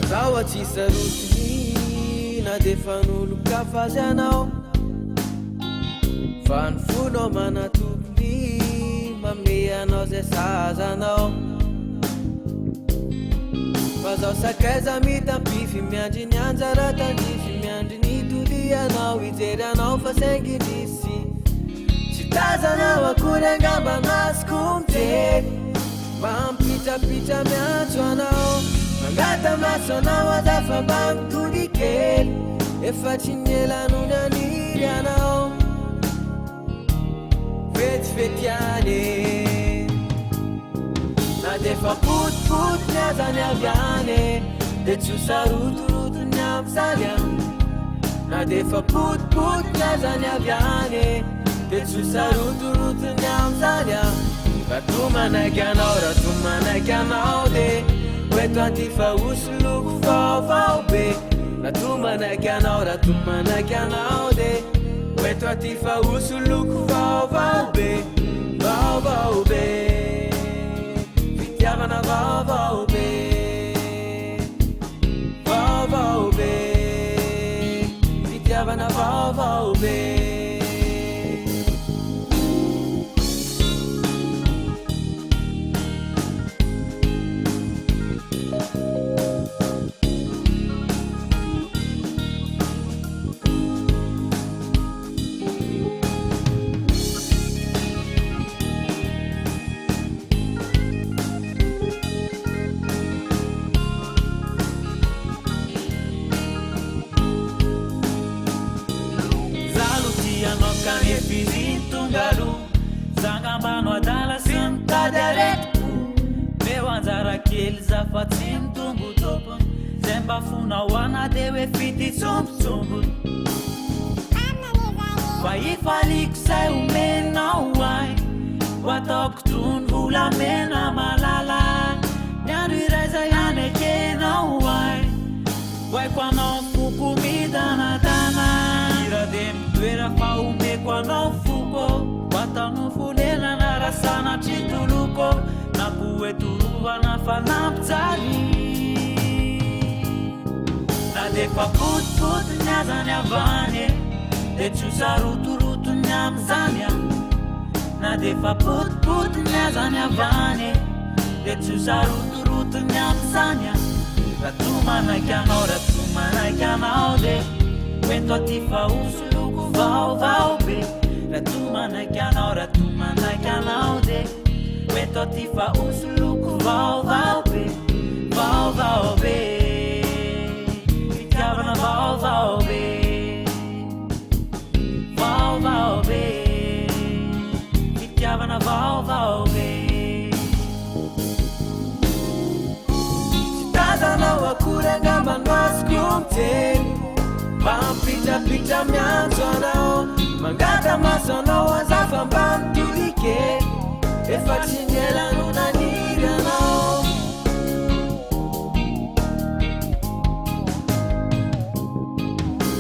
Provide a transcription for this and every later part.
zaho tsy sarotiny na de fanolokafazy anao fa ny fonao manatokony mame anao zay sazanao fa zaho sakaiza mitampify miandry ny anjara tandrify miandry ny toli anao ijery anao fa sainginisy tsy tazanao akory angamba masoko mijery mampitrapitra miantso anao mangata maso anao azafa mba mitony kely efa tsy nielanony aniry anao vetifety any na defa potipoty ny azany avy any de tsy ho sarotoroto am'zany na defa potipoty ny azany avy any de tsy ho sarotorotony am'zany rato manaiky anao rato manaiky anao de oeto aty fa osoloko vaovao be rato manaiky anao rato manaiky anao de oeto aty fa osoloko vaovao be vaovao be fitiavana vaovao be vaovao be fitiavana vaovao be Zangambano adala sintady aretiko meo anjara kely zafa tsy mitombo tompony zay mba fonahoana de hoe fity tsombotsombony fa ifaliko zay omenao ay ho ataoko tony volamena malala ny andro iray zay any ekenao ay hoaiko anao foko midanadana ira de mitoera fa omeko anao foko Watanu fulela na rasana chituluko na kueturuva na fanapzali na defa put nyazanya vane de chusaruturutu nyamzanya na defa put nyazanya vane de chusaruturutu nyamzanya ratumana kyanao de wento atifa usuluku vao be ratumana kyanao de weto tifa usuluku vaovao be fitiavana vaovao be fitiavana vaovao be tazanao akory angamba masoko miteny mampitrapitra miantso anao mangata maso anao azafa mba mitony kely efa tsy nielanony aniry anao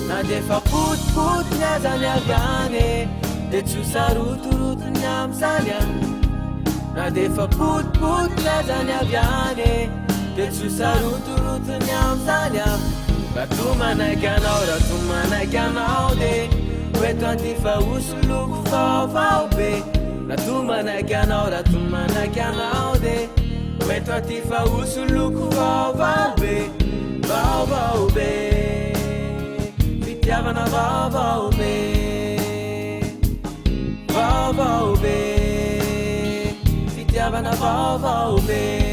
na defa potipoty ny azany avy any de tsy ho sarotorotony am'zany na defa potipoty ny azany avy any de tsy ho sarotorotony am'zany rato manaiky anao de oeto aty fa osoloko vaovao be rato manaiky anao de oeto aty fa osoloko vaovao be fitiavana vaovao be fitiavana vaovao be